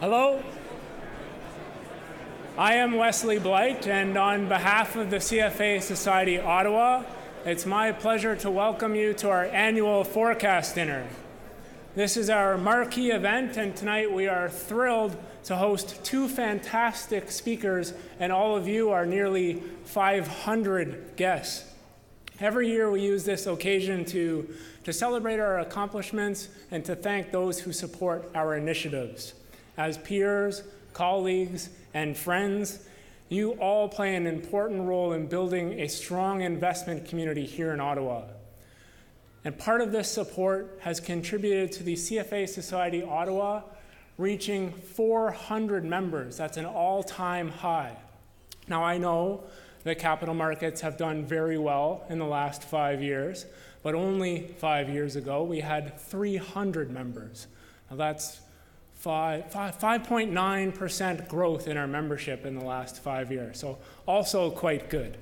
Hello, I am Wesley Blight, and on behalf of the CFA Society Ottawa, it's my pleasure to welcome you to our annual Forecast Dinner. This is our marquee event, and tonight we are thrilled to host two fantastic speakers and all of you, our nearly 500 guests. Every year we use this occasion to celebrate our accomplishments and to thank those who support our initiatives. As peers, colleagues, and friends, you all play an important role in building a strong investment community here in Ottawa. And part of this support has contributed to the CFA Society Ottawa reaching 400 members. That's an all-time high. Now, I know that capital markets have done very well in the last 5 years, but only 5 years ago we had 300 members. Now, that's 5.9% growth in our membership in the last 5 years, so also quite good.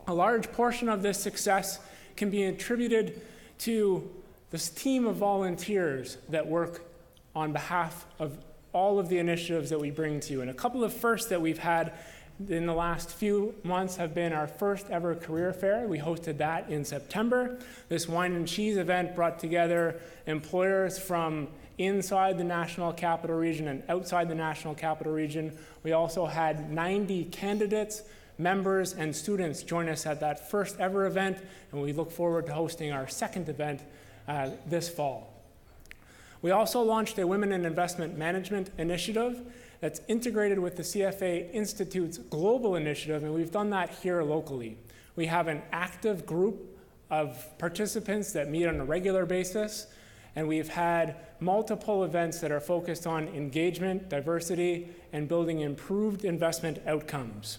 A large portion of this success can be attributed to this team of volunteers that work on behalf of all of the initiatives that we bring to you. And a couple of firsts that we've had in the last few months have been our first ever career fair. We hosted that in September. This wine and cheese event brought together employers from inside the National Capital Region and outside the National Capital Region. We also had 90 candidates, members, and students join us at that first ever event, and we look forward to hosting our second event this fall. We also launched a Women in Investment Management initiative that's integrated with the CFA Institute's global initiative, and we've done that here locally. We have an active group of participants that meet on a regular basis, and we've had multiple events that are focused on engagement, diversity, and building improved investment outcomes.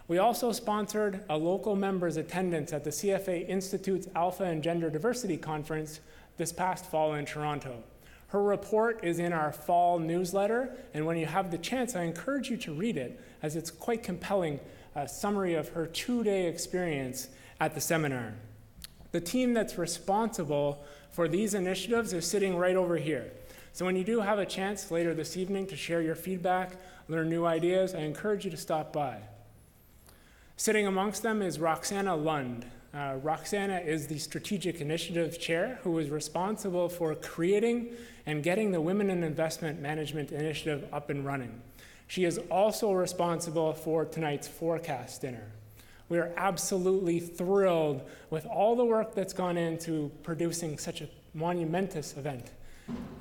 We also sponsored a local member's attendance at the CFA Institute's Alpha and Gender Diversity Conference this past fall in Toronto. Her report is in our fall newsletter, and when you have the chance, I encourage you to read it, as it's quite compelling, a summary of her 2-day experience at the seminar. The team that's responsible for these initiatives is sitting right over here. So when you do have a chance later this evening to share your feedback, learn new ideas, I encourage you to stop by. Sitting amongst them is Roxana Lund. Roxana is the Strategic Initiative Chair who is responsible for creating and getting the Women in Investment Management Initiative up and running. She is also responsible for tonight's Forecast Dinner. We are absolutely thrilled with all the work that's gone into producing such a monumentous event.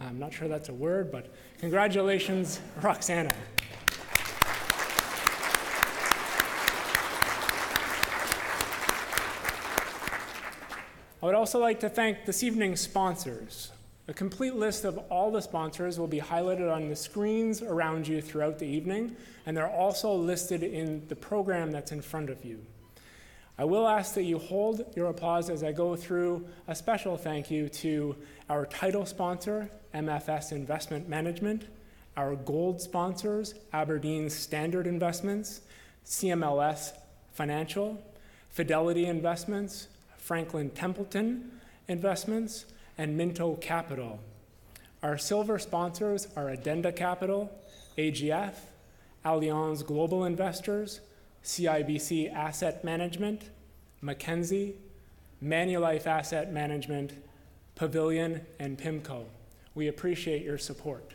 I'm not sure that's a word, but congratulations, Roxana. I would also like to thank this evening's sponsors. A complete list of all the sponsors will be highlighted on the screens around you throughout the evening, and they're also listed in the program that's in front of you. I will ask that you hold your applause as I go through a special thank you to our title sponsor, MFS Investment Management, our gold sponsors, Aberdeen Standard Investments, CMLS Financial, Fidelity Investments, Franklin Templeton Investments, and Minto Capital. Our silver sponsors are Addenda Capital, AGF, Allianz Global Investors, CIBC Asset Management, Mackenzie, Manulife Asset Management, Pavilion, and PIMCO. We appreciate your support.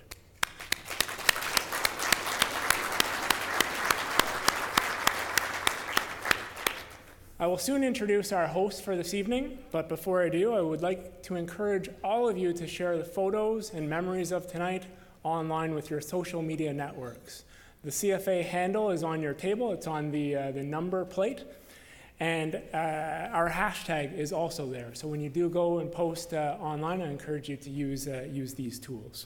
I will soon introduce our host for this evening, but before I do, I would like to encourage all of you to share the photos and memories of tonight online with your social media networks. The CFA handle is on your table. It's on the number plate. And our hashtag is also there. So when you do go and post online, I encourage you to use these tools.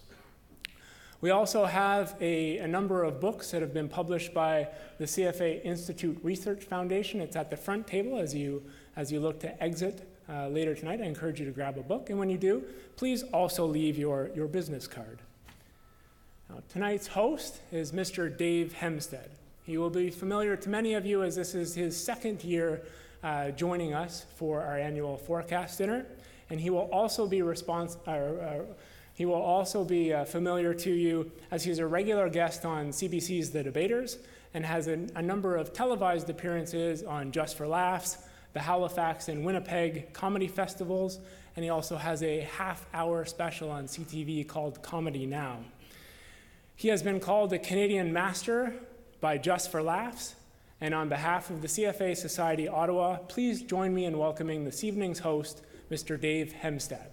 We also have a number of books that have been published by the CFA Institute Research Foundation. It's at the front table as you look to exit later tonight. I encourage you to grab a book. And when you do, please also leave your business card. Now, tonight's host is Mr. Dave Hemstead. He will be familiar to many of you as this is his second year joining us for our annual Forecast Dinner, and he will also be He will also be familiar to you as he's a regular guest on CBC's The Debaters and has a number of televised appearances on Just for Laughs, the Halifax and Winnipeg comedy festivals, and he also has a half-hour special on CTV called Comedy Now. He has been called a Canadian master by Just for Laughs, and on behalf of the CFA Society Ottawa, please join me in welcoming this evening's host, Mr. Dave Hemstad.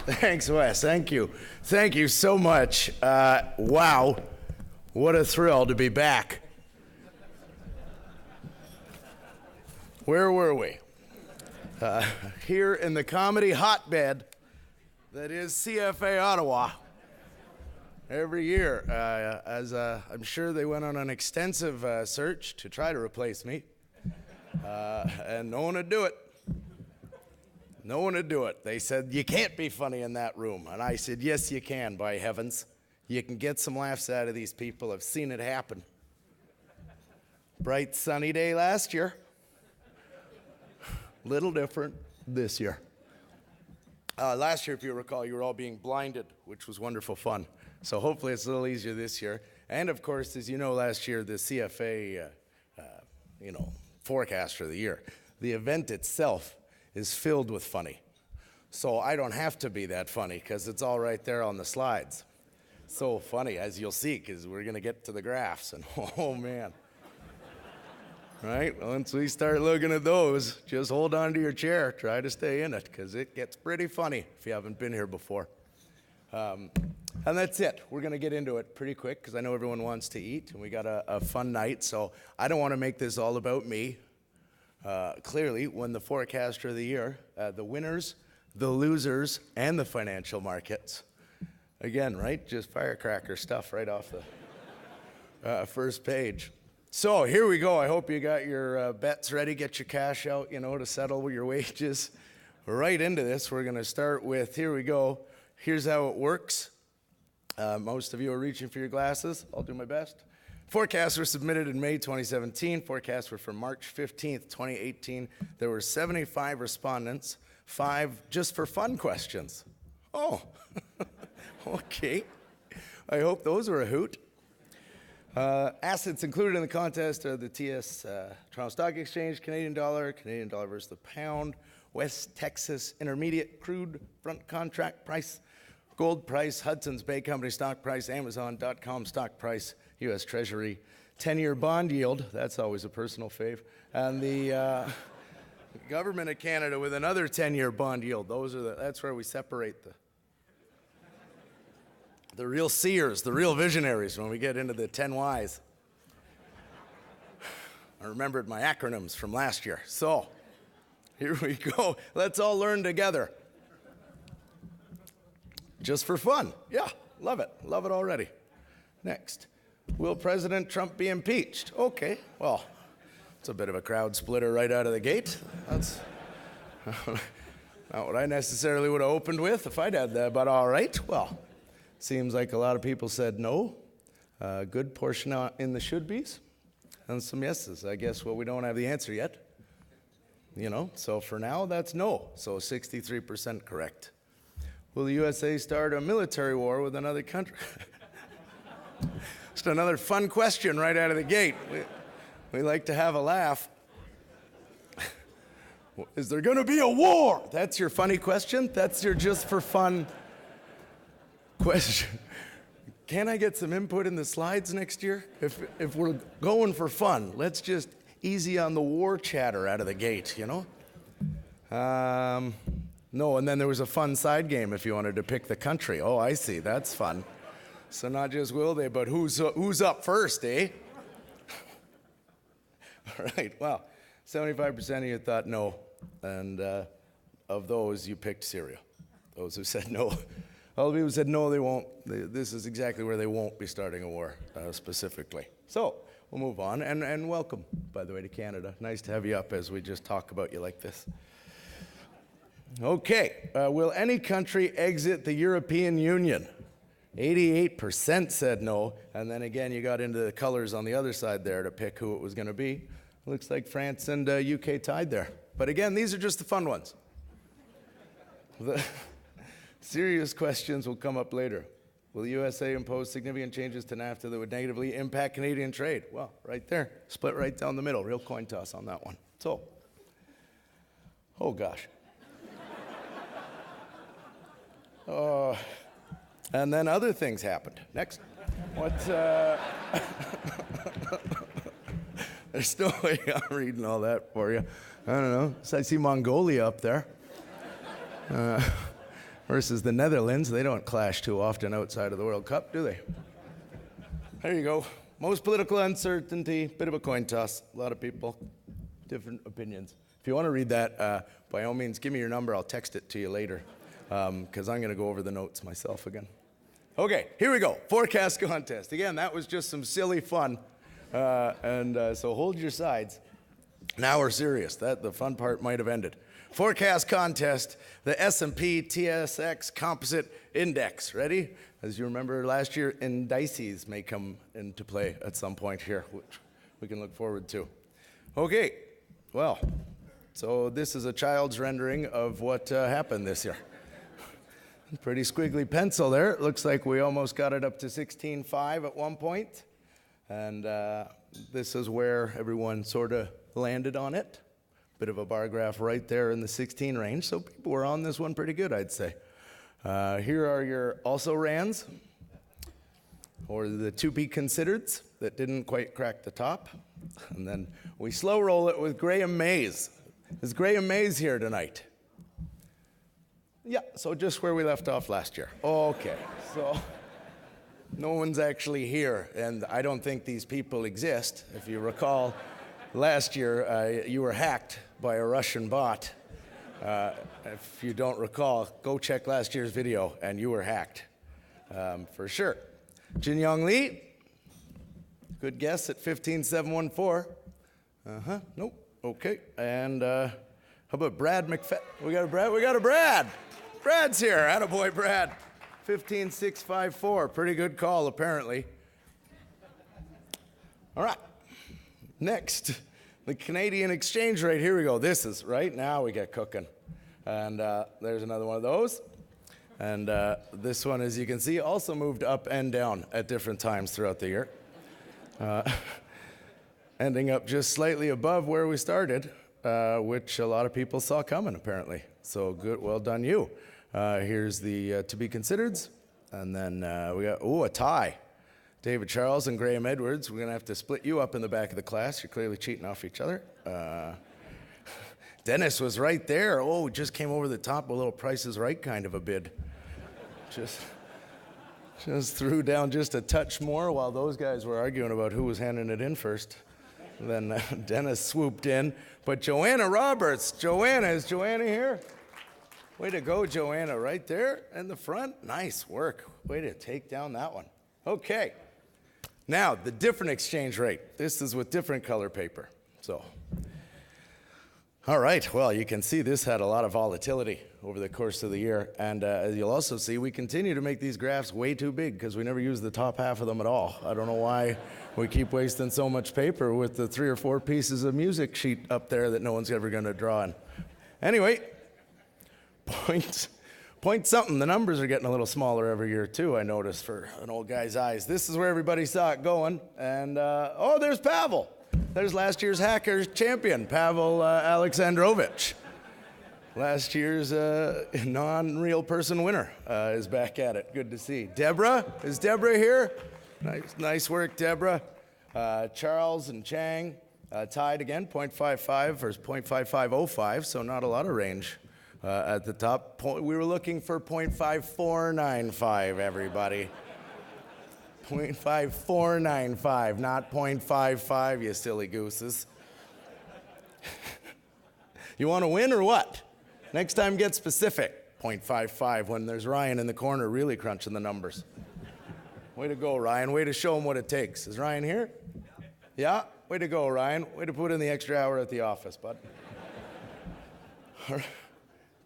Thanks, Wes. Thank you. Thank you so much. Wow, what a thrill to be back. Where were we? Here in the comedy hotbed that is CFA Ottawa. Every year, as I'm sure they went on an extensive search to try to replace me, and no one would do it. No one would do it. They said, you can't be funny in that room. And I said, yes, you can, by heavens. You can get some laughs out of these people. I've seen it happen. Bright, sunny day last year. Little different this year. Last year, if you recall, you were all being blinded, which was wonderful fun. So hopefully it's a little easier this year. And of course, as you know, last year, the CFA, forecaster of the year, the event itself is filled with funny. So I don't have to be that funny because it's all right there on the slides. So funny, as you'll see, because we're going to get to the graphs. And oh, man. Right? Once we start looking at those, just hold on to your chair. Try to stay in it because it gets pretty funny if you haven't been here before. And that's it. We're going to get into it pretty quick because I know everyone wants to eat and we got a fun night. So I don't want to make this all about me. Clearly, when the forecaster of the year, the winners, the losers, and the financial markets. Again, right? Just firecracker stuff right off the first page. So here we go. I hope you got your bets ready. Get your cash out, to settle your wages. Right into this. We're going to start with, here we go. Here's how it works. Most of you are reaching for your glasses. I'll do my best. Forecasts were submitted in May 2017. Forecasts were from March 15th, 2018. There were 75 respondents, 5 just for fun questions. Oh, okay. I hope those were a hoot. Assets included in the contest are the TS Toronto Stock Exchange, Canadian dollar versus the pound, West Texas Intermediate crude front contract price, gold price, Hudson's Bay Company stock price, Amazon.com stock price, U.S. Treasury, 10-year bond yield, that's always a personal fave, and the government of Canada with another 10-year bond yield. That's where we separate the real seers, the real visionaries when we get into the 10 Ys. I remembered my acronyms from last year. So, here we go. Let's all learn together. Just for fun. Yeah, love it. Love it already. Next. Will President Trump be impeached? Okay, well, it's a bit of a crowd splitter right out of the gate. That's not what I necessarily would have opened with if I'd had that, but all right. Well, seems like a lot of people said no. A good portion in the should-bes and some yeses. I guess, well, we don't have the answer yet. So for now, that's no. So 63% correct. Will the USA start a military war with another country? Just another fun question right out of the gate. We like to have a laugh. Is there going to be a war? That's your funny question? That's your just for fun question. Can I get some input in the slides next year? If we're going for fun, let's just easy on the war chatter out of the gate, No, and then there was a fun side game if you wanted to pick the country. Oh, I see. That's fun. So not just will they, but who's up first, eh? All right, well, 75% of you thought no, and of those, you picked Syria. Those who said no. All the people who said no, they won't. This is exactly where they won't be starting a war, specifically. So we'll move on, and welcome, by the way, to Canada. Nice to have you up as we just talk about you like this. Okay, will any country exit the European Union? 88% said no, and then again, you got into the colors on the other side there to pick who it was going to be. Looks like France and UK tied there. But again, these are just the fun ones. The serious questions will come up later. Will the USA impose significant changes to NAFTA that would negatively impact Canadian trade? Well, right there, split right down the middle. Real coin toss on that one. So, oh gosh. And then other things happened. Next. What? There's no way I'm reading all that for you. I don't know. So I see Mongolia up there. Versus the Netherlands. They don't clash too often outside of the World Cup, do they? There you go. Most political uncertainty, bit of a coin toss. A lot of people, different opinions. If you want to read that, by all means, give me your number. I'll text it to you later, because I'm going to go over the notes myself again. Okay, here we go. Forecast contest. Again, that was just some silly fun, so hold your sides. Now we're serious. The fun part might have ended. Forecast contest, the S&P TSX Composite Index. Ready? As you remember last year, indices may come into play at some point here, which we can look forward to. Okay, well, so this is a child's rendering of what happened this year. Pretty squiggly pencil there. It looks like we almost got it up to 16.5 at one point. And this is where everyone sort of landed on it. Bit of a bar graph right there in the 16 range. So people were on this one pretty good, I'd say. Here are your also rans, or the to be considereds that didn't quite crack the top. And then we slow roll it with Graham Mays. Is Graham Mays here tonight? Yeah, so just where we left off last year. Okay, so no one's actually here, and I don't think these people exist. If you recall, last year you were hacked by a Russian bot. If you don't recall, go check last year's video, and you were hacked, for sure. Jin Young Lee, good guess at 15714. Nope, okay. And how about Brad McFadden? We got a Brad. Brad's here, attaboy Brad. 15654, pretty good call apparently. All right, next, the Canadian exchange rate. Here we go, this is, right now we get cooking. And there's another one of those. And this one, as you can see, also moved up and down at different times throughout the year. Ending up just slightly above where we started, which a lot of people saw coming apparently. So good, well done you. Here's the to be considereds. And then we got, a tie. David Charles and Graham Edwards. We're going to have to split you up in the back of the class. You're clearly cheating off each other. Dennis was right there. Oh, just came over the top, a little Price is Right kind of a bid. Just threw down just a touch more while those guys were arguing about who was handing it in first. Then Dennis swooped in. But Joanna Roberts, is Joanna here? Way to go, Joanna, right there in the front. Nice work. Way to take down that one. Okay. Now, the different exchange rate. This is with different color paper. So, all right. Well, you can see this had a lot of volatility over the course of the year. And as you'll also see, we continue to make these graphs way too big because we never use the top half of them at all. I don't know why we keep wasting so much paper with the 3 or 4 pieces of music sheet up there that no one's ever going to draw in. Anyway, point something. The numbers are getting a little smaller every year too, I noticed, for an old guy's eyes. This is where everybody saw it going. And, there's Pavel. There's last year's Hackers champion, Pavel Alexandrovich. Last year's non-real person winner is back at it. Good to see. Deborah, is Deborah here? Nice work, Deborah. Charles and Chang tied again, 0.55 versus 0.5505, so not a lot of range at the top. We were looking for 0.5495, everybody. 0.5495, not 0.55, you silly gooses. You want to win or what? Next time, get specific. 0.55 when there's Ryan in the corner really crunching the numbers. Way to go, Ryan. Way to show him what it takes. Is Ryan here? Yeah? Way to go, Ryan. Way to put in the extra hour at the office, bud.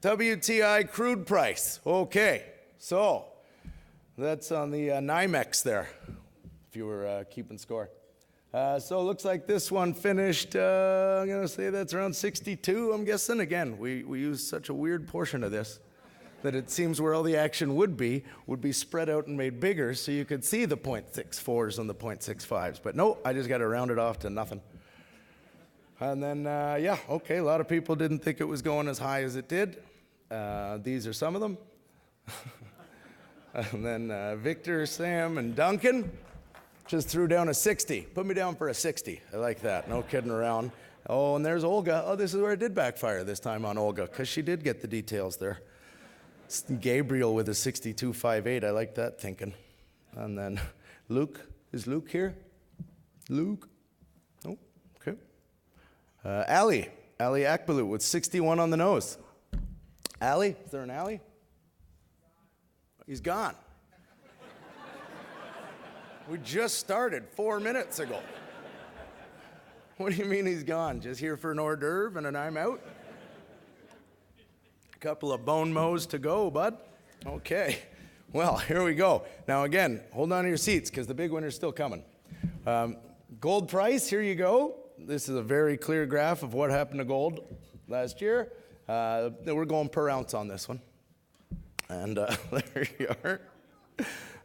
WTI crude price. Okay, so that's on the NYMEX there, if you were keeping score. So it looks like this one finished, I'm going to say that's around 62, I'm guessing. Again, we use such a weird portion of this that it seems where all the action would be spread out and made bigger so you could see the .64s and the .65s. But no, I just got to round it off to nothing. And then, yeah, okay, a lot of people didn't think it was going as high as it did. These are some of them. And then Victor, Sam, and Duncan just threw down a 60. Put me down for a 60. I like that. No kidding around. Oh, and there's Olga. Oh, this is where it did backfire this time on Olga, because she did get the details there. Gabriel with a 62.58. I like that thinking. And then Luke. Is Luke here? Luke? Oh, okay. Ali Akbalu with 61 on the nose. Ali? Is there an Ali? He's gone. We just started 4 minutes ago. What do you mean he's gone? Just here for an hors d'oeuvre and then I'm out? A couple of bone mows to go, bud. Okay. Well, here we go. Now again, hold on to your seats because the big winner's still coming. Gold price, here you go. This is a very clear graph of what happened to gold last year. We're going per ounce on this one. And there you are.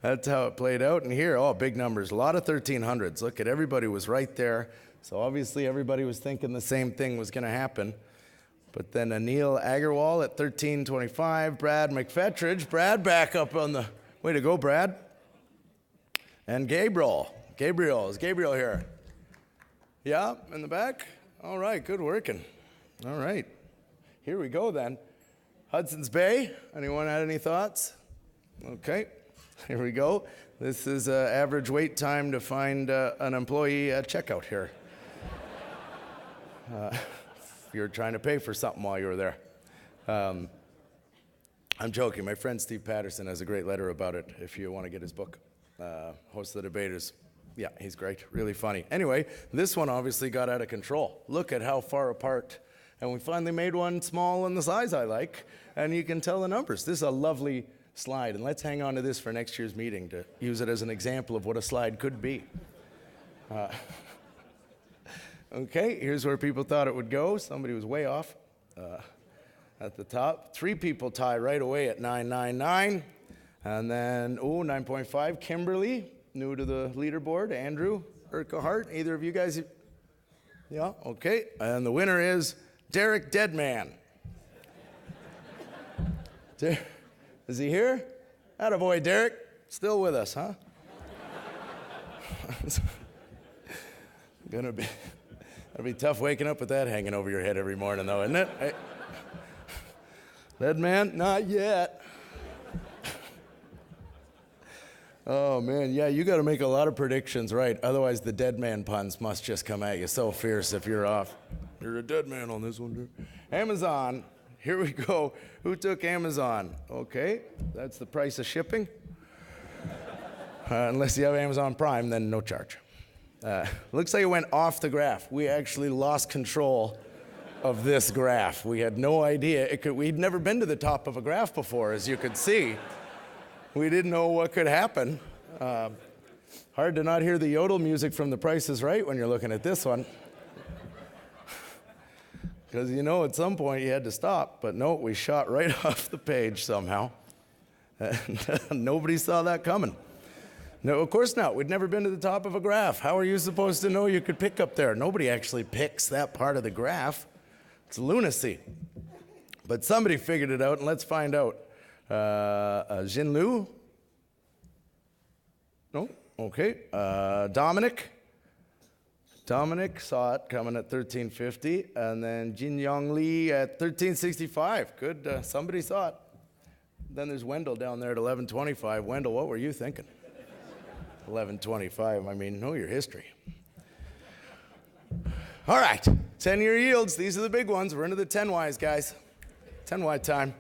That's how it played out. And here, oh, big numbers. A lot of 1300s. Look at everybody was right there. So obviously everybody was thinking the same thing was going to happen. But then Anil Agarwal at 1325. Brad McFetridge. Brad back up on the... Way to go, Brad. And Gabriel. Is Gabriel here? Yeah, in the back? All right, good working. All right. Here we go then. Hudson's Bay. Anyone had any thoughts? Okay. Here we go. This is average wait time to find an employee at checkout here. If you're trying to pay for something while you were there. I'm joking. My friend Steve Patterson has a great letter about it if you want to get his book. Host of the Debaters. Yeah, he's great. Really funny. Anyway, this one obviously got out of control. Look at how far apart. And we finally made one small in the size I like. And you can tell the numbers. This is a lovely slide, and let's hang on to this for next year's meeting to use it as an example of what a slide could be. Okay, here's where people thought it would go. Somebody was way off at the top. 3 people tie right away at 999. And then, 9.5, Kimberly, new to the leaderboard. Andrew Urquhart, either of you guys? Yeah, okay. And the winner is Derek Deadman. Is he here? Attaboy, Derek. Still with us, huh? It'll be tough waking up with that hanging over your head every morning, though, isn't it? Hey. Dead man? Not yet. Oh, man. Yeah, you got to make a lot of predictions right. Otherwise, the dead man puns must just come at you so fierce if you're off. You're a dead man on this one, dude. Amazon. Here we go. Who took Amazon? Okay, that's the price of shipping. Unless you have Amazon Prime, then no charge. Looks like it went off the graph. We actually lost control of this graph. We had no idea. We'd never been to the top of a graph before, as you could see. We didn't know what could happen. Hard to not hear the yodel music from The Price is Right when you're looking at this one. Because, at some point you had to stop. But no, we shot right off the page somehow. And nobody saw that coming. No, of course not. We'd never been to the top of a graph. How are you supposed to know you could pick up there? Nobody actually picks that part of the graph. It's lunacy. But somebody figured it out, and let's find out. Jin Lu? No? Okay. Dominic saw it coming at 1350, and then Jin Yong Lee at 1365. Good, somebody saw it. Then there's Wendell down there at 1125. Wendell, what were you thinking? 1125, I mean, know your history. All right, 10-year yields. These are the big ones. We're into the 10Ys, guys. 10Y time.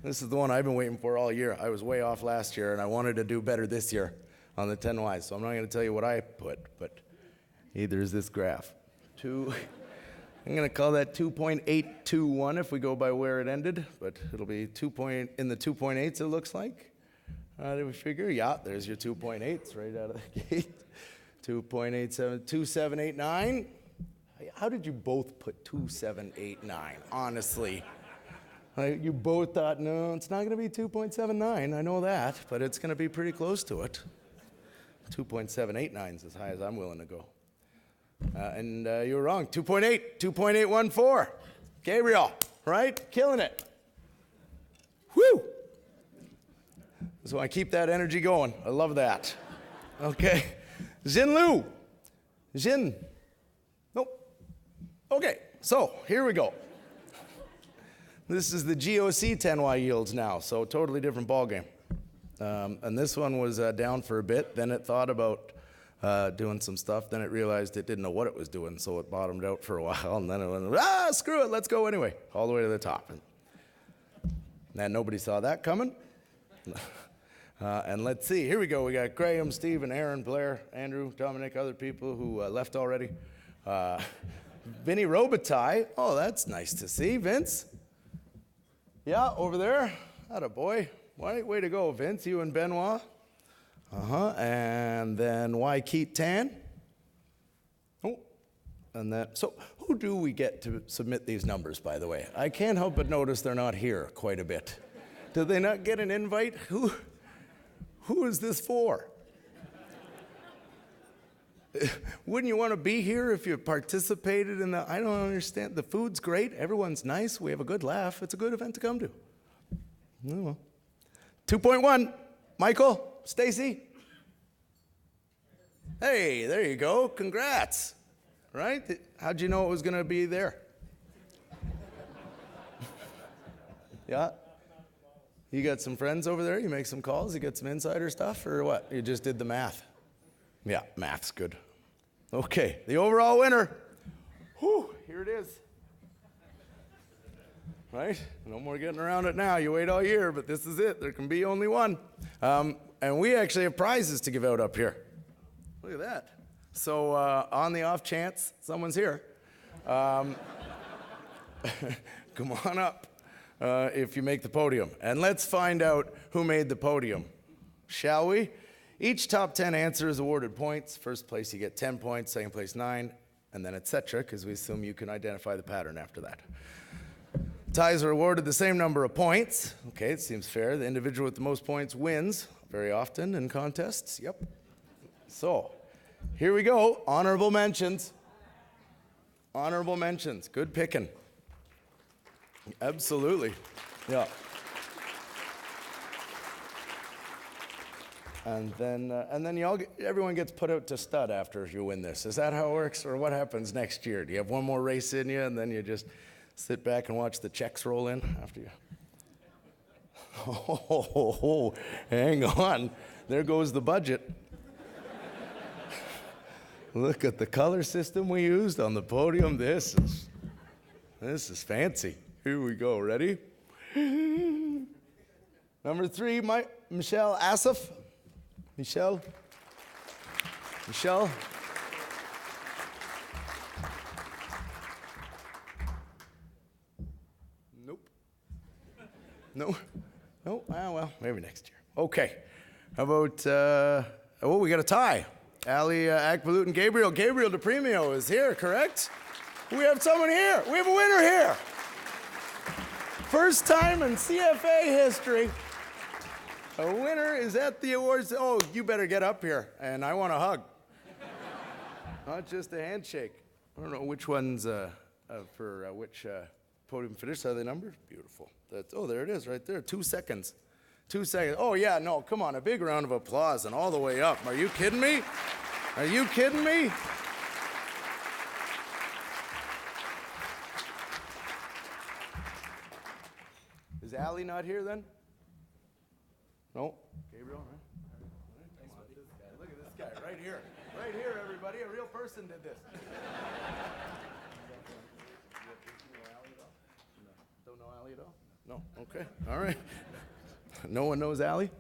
This is the one I've been waiting for all year. I was way off last year, and I wanted to do better this year on the 10Ys, so I'm not going to tell you what I put, but either is this graph. I'm going to call that 2.821 if we go by where it ended, but it'll be in the 2.8s it looks like. Did we figure? Yeah, there's your 2.8s right out of the gate. 2.87, 2789. How did you both put 2789? Honestly. You both thought, no, it's not going to be 2.79. I know that, but it's going to be pretty close to it. 2.789 is as high as I'm willing to go. And you were wrong. 2.8, 2.814. Gabriel, right? Killing it. Whew! So I keep that energy going. I love that. Okay. Jin Lu. Jin. Nope. Okay, so here we go. This is the GOC 10Y yields now, so totally different ballgame. And this one was down for a bit. Then it thought about doing some stuff. Then it realized it didn't know what it was doing, so it bottomed out for a while. And then it went, screw it, let's go anyway, all the way to the top. And nobody saw that coming. And let's see, here we go. We got Graham, Stephen, Aaron, Blair, Andrew, Dominic, other people who left already. Vinny Robitaille. Oh, that's nice to see. Vince? Yeah, over there. Attaboy. Way to go, Vince. You and Benoit. And then Keith Tan. Oh, and then, so who do we get to submit these numbers, by the way? I can't help but notice they're not here quite a bit. Did they not get an invite? Who is this for? Wouldn't you want to be here if you participated in the, I don't understand. The food's great. Everyone's nice. We have a good laugh. It's a good event to come to. Oh, well. 2.1, Michael, Stacy. Hey, there you go. Congrats. Right? How'd you know it was going to be there? Yeah? You got some friends over there? You make some calls? You get some insider stuff? Or what? You just did the math? Yeah, math's good. Okay, the overall winner. Whew, here it is. Right? No more getting around it now. You wait all year, but this is it. There can be only one. And we actually have prizes to give out up here. Look at that. So on the off chance someone's here, come on up if you make the podium. And let's find out who made the podium, shall we? Each top 10 answer is awarded points. First place, you get 10 points. Second place, 9, and then et cetera, because we assume you can identify the pattern after that. Ties are awarded the same number of points. Okay, it seems fair. The individual with the most points wins very often in contests. Yep. So, here we go. Honorable mentions. Honorable mentions. Good picking. Absolutely. Yeah. And then everyone gets put out to stud after you win this. Is that how it works, or what happens next year? Do you have one more race in you, and then you just sit back and watch the checks roll in after you? Oh, hang on. There goes the budget. Look at the color system we used on the podium. This is fancy. Here we go. Ready? Number 3, Michelle Asif. Michelle? Nope. No? No? Well, maybe next year. Okay. How about, we got a tie. Ali Akbalut and Gabriel. Gabriel DePremio is here, correct? We have someone here. We have a winner here. First time in CFA history. A winner is at the awards. Oh, you better get up here, and I want a hug. Not just a handshake. I don't know which one's for which podium finish. Are they numbered? Beautiful. There it is right there. 2 seconds. 2 seconds. Oh, yeah, no, come on. A big round of applause and all the way up. Are you kidding me? Are you kidding me? Is Allie not here then? No? Gabriel, right? Look at this guy right here. Right here, everybody. A real person did this. Don't know Allie at all? No? Okay. All right. No one knows Allie? Is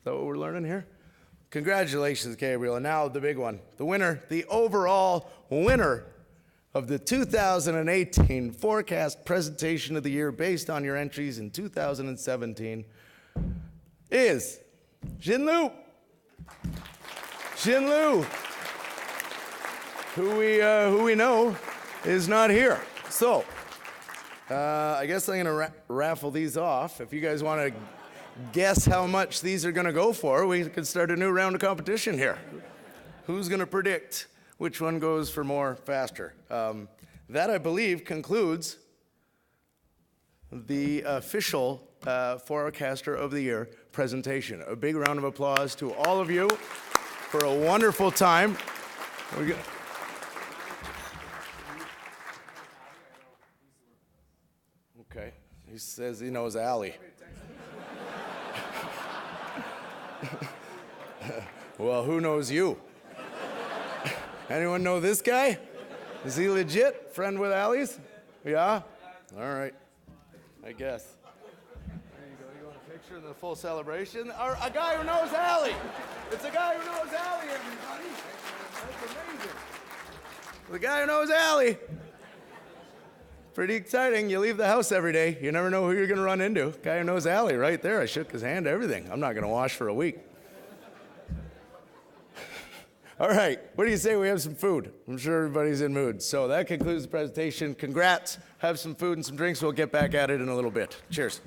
that what we're learning here? Congratulations, Gabriel. And now the big one. The winner, the overall winner of the 2018 Forecast Presentation of the Year based on your entries in 2017 is Jin Lu. Jin Lu. who we know is not here. So, I guess I'm going to raffle these off. If you guys want to guess how much these are going to go for, we could start a new round of competition here. Who's going to predict which one goes for more faster? That, I believe, concludes the official Forecaster of the Year presentation. A big round of applause to all of you for a wonderful time. Okay, he says he knows Allie. Well, who knows you? Anyone know this guy? Is he legit? Friend with Allie's? Yeah? All right, I guess. There you go. You want a picture of the full celebration? Or a guy who knows Allie. It's a guy who knows Allie, everybody. That's amazing. The guy who knows Allie. Pretty exciting. You leave the house every day. You never know who you're going to run into. Guy who knows Allie right there. I shook his hand, everything. I'm not going to wash for a week. All right. What do you say we have some food? I'm sure everybody's in mood. So that concludes the presentation. Congrats. Have some food and some drinks. We'll get back at it in a little bit. Cheers.